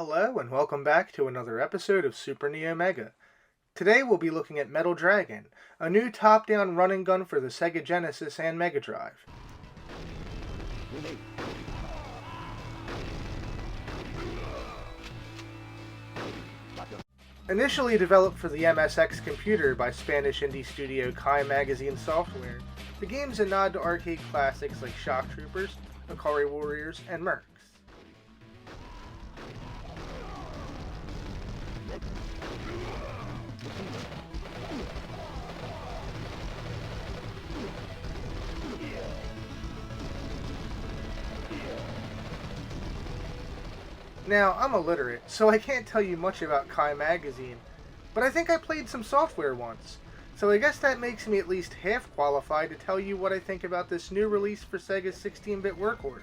Hello and welcome back to another episode of Super Neo Mega. Today we'll be looking at Metal Dragon, a new top-down run-and gun for the Sega Genesis and Mega Drive. Initially developed for the MSX computer by Spanish indie studio Kai Magazine Software, the game's a nod to arcade classics like Shock Troopers, Ikari Warriors, and MERCS. Now, I'm illiterate, so I can't tell you much about Kai Magazine, but I think I played some software once, so I guess that makes me at least half qualified to tell you what I think about this new release for Sega's 16-bit workhorse.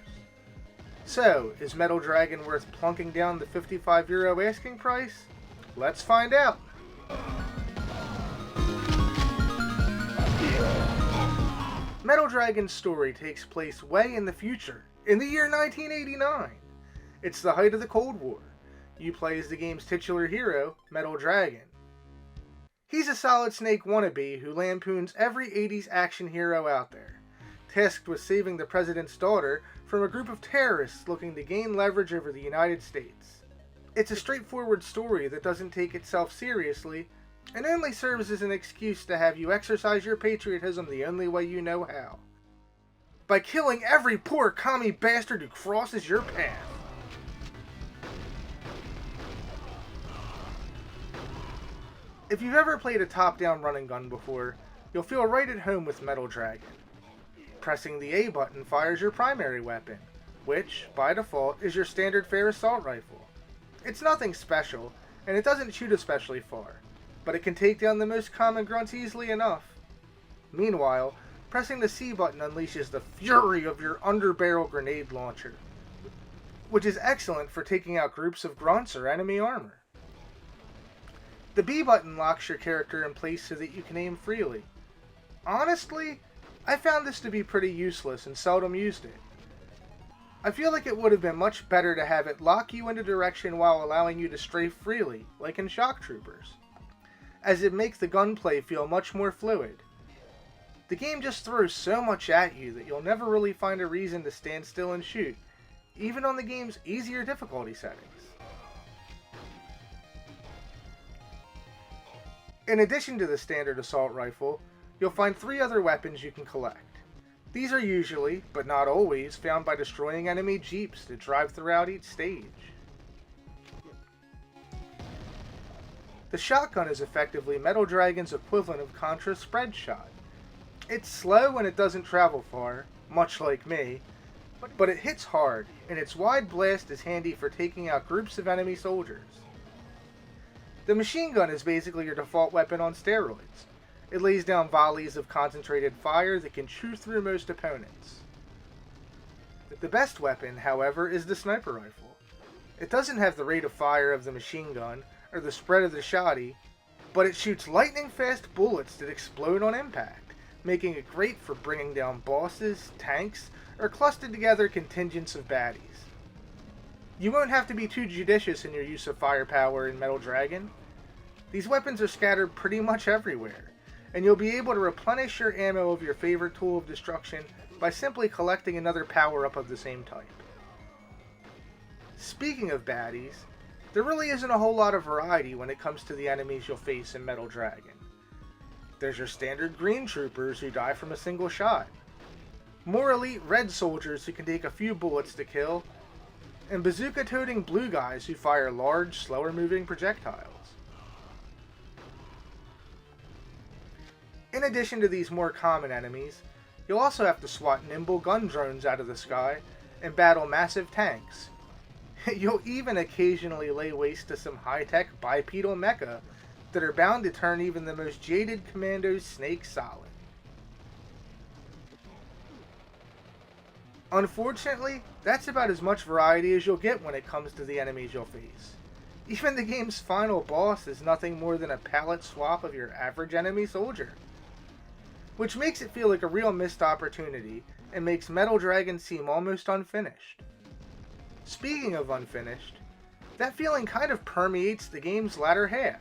So, is Metal Dragon worth plunking down the €55 asking price? Let's find out! Metal Dragon's story takes place way in the future, in the year 1989. It's the height of the Cold War. You play as the game's titular hero, Metal Dragon. He's a Solid Snake wannabe who lampoons every 80s action hero out there, tasked with saving the president's daughter from a group of terrorists looking to gain leverage over the United States. It's a straightforward story that doesn't take itself seriously, and only serves as an excuse to have you exercise your patriotism the only way you know how. By killing every poor commie bastard who crosses your path. If you've ever played a top-down run-and-gun before, you'll feel right at home with Metal Dragon. Pressing the A button fires your primary weapon, which, by default, is your standard fare assault rifle. It's nothing special, and it doesn't shoot especially far, but it can take down the most common grunts easily enough. Meanwhile, pressing the C button unleashes the fury of your underbarrel grenade launcher, which is excellent for taking out groups of grunts or enemy armor. The B button locks your character in place so that you can aim freely. Honestly, I found this to be pretty useless and seldom used it. I feel like it would have been much better to have it lock you into direction while allowing you to strafe freely, like in Shock Troopers, as it makes the gunplay feel much more fluid. The game just throws so much at you that you'll never really find a reason to stand still and shoot, even on the game's easier difficulty settings. In addition to the standard assault rifle, you'll find 3 other weapons you can collect. These are usually, but not always, found by destroying enemy jeeps that drive throughout each stage. The shotgun is effectively Metal Dragon's equivalent of Contra's spread shot. It's slow and it doesn't travel far, much like me, but it hits hard, and its wide blast is handy for taking out groups of enemy soldiers. The machine gun is basically your default weapon on steroids. It lays down volleys of concentrated fire that can chew through most opponents. The best weapon, however, is the sniper rifle. It doesn't have the rate of fire of the machine gun, or the spread of the shotty, but it shoots lightning-fast bullets that explode on impact, making it great for bringing down bosses, tanks, or clustered together contingents of baddies. You won't have to be too judicious in your use of firepower in Metal Dragon. These weapons are scattered pretty much everywhere, and you'll be able to replenish your ammo of your favorite tool of destruction by simply collecting another power-up of the same type. Speaking of baddies, there really isn't a whole lot of variety when it comes to the enemies you'll face in Metal Dragon. There's your standard green troopers who die from a single shot, more elite red soldiers who can take a few bullets to kill, and bazooka-toting blue guys who fire large, slower-moving projectiles. In addition to these more common enemies, you'll also have to swat nimble gun drones out of the sky and battle massive tanks. You'll even occasionally lay waste to some high-tech bipedal mecha that are bound to turn even the most jaded Commando's snake solid. Unfortunately, that's about as much variety as you'll get when it comes to the enemies you'll face. Even the game's final boss is nothing more than a palette swap of your average enemy soldier, which makes it feel like a real missed opportunity and makes Metal Dragon seem almost unfinished. Speaking of unfinished, That feeling kind of permeates the game's latter half.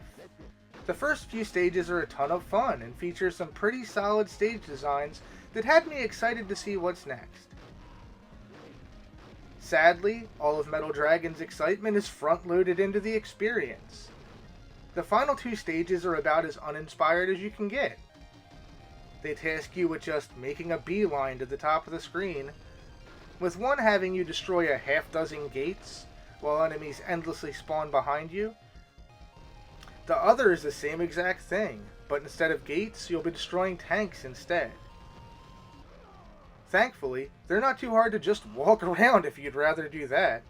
The first few stages are a ton of fun and feature some pretty solid stage designs that had me excited to see what's next. Sadly, all of Metal Dragon's excitement is front-loaded into the experience. The final 2 stages are about as uninspired as you can get. They task you with just making a beeline to the top of the screen, with one having you destroy a half-dozen gates, while enemies endlessly spawn behind you. The other is the same exact thing, but instead of gates, you'll be destroying tanks instead. Thankfully, they're not too hard to just walk around if you'd rather do that.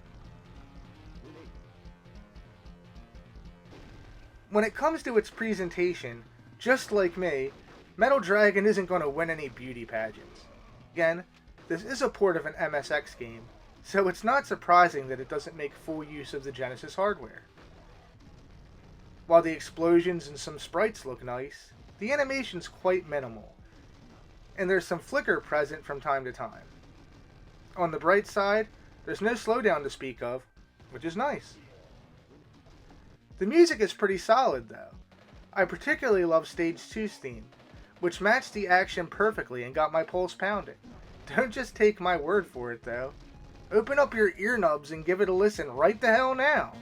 When it comes to its presentation, just like me, Metal Dragon isn't going to win any beauty pageants. Again, this is a port of an MSX game, so it's not surprising that it doesn't make full use of the Genesis hardware. While the explosions and some sprites look nice, the animation's quite minimal, and there's some flicker present from time to time. On the bright side, there's no slowdown to speak of, which is nice. The music is pretty solid though. I particularly love Stage 2's theme, which matched the action perfectly and got my pulse pounding. Don't just take my word for it though. Open up your ear nubs and give it a listen right the hell now.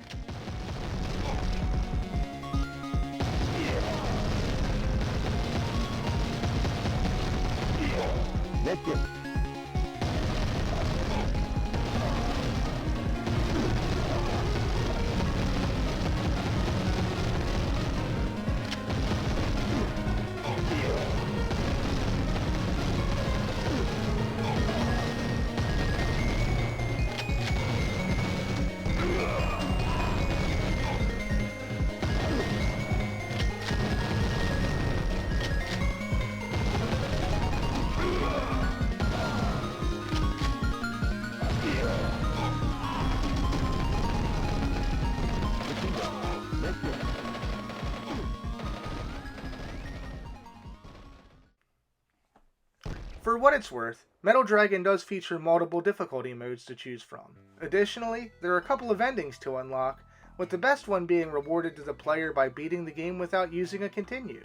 For what it's worth, Metal Dragon does feature multiple difficulty modes to choose from. Additionally, there are a couple of endings to unlock, with the best one being rewarded to the player by beating the game without using a continue.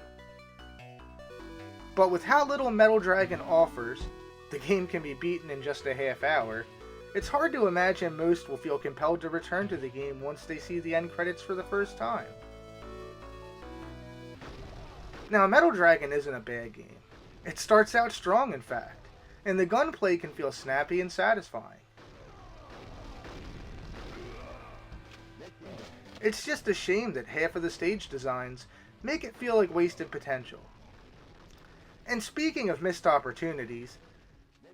But with how little Metal Dragon offers, the game can be beaten in just a half hour, it's hard to imagine most will feel compelled to return to the game once they see the end credits for the first time. Now, Metal Dragon isn't a bad game. It starts out strong, in fact, and the gunplay can feel snappy and satisfying. It's just a shame that half of the stage designs make it feel like wasted potential. And speaking of missed opportunities,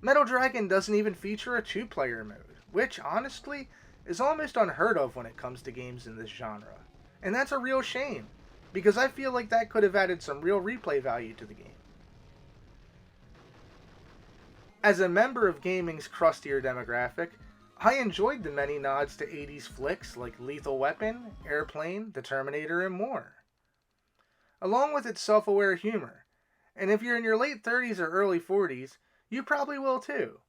Metal Dragon doesn't even feature a 2-player mode, which, honestly, is almost unheard of when it comes to games in this genre. And that's a real shame, because I feel like that could have added some real replay value to the game. As a member of gaming's crustier demographic, I enjoyed the many nods to 80s flicks like Lethal Weapon, Airplane, The Terminator, and more. Along with its self-aware humor, and if you're in your late 30s or early 40s, you probably will too,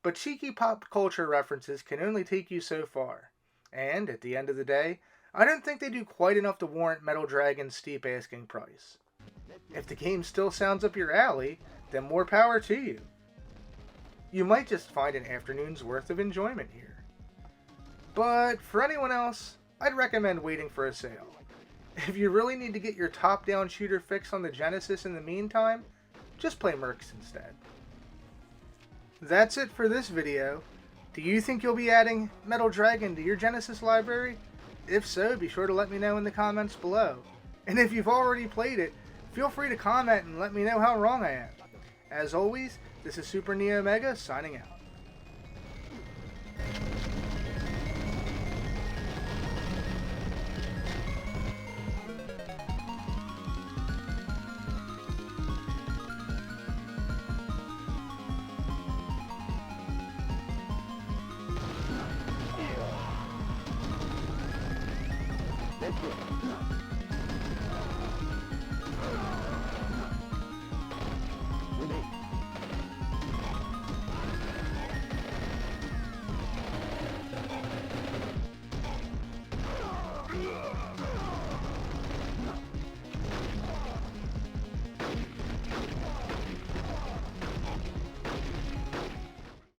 but cheeky pop culture references can only take you so far, and at the end of the day, I don't think they do quite enough to warrant Metal Dragon's steep asking price. If the game still sounds up your alley, then more power to you. You might just find an afternoon's worth of enjoyment here. But for anyone else, I'd recommend waiting for a sale. If you really need to get your top-down shooter fix on the Genesis in the meantime, just play MERCS instead. That's it for this video. Do you think you'll be adding Metal Dragon to your Genesis library? If so, be sure to let me know in the comments below. And if you've already played it, feel free to comment and let me know how wrong I am. As always, this is Super Neo Omega signing out.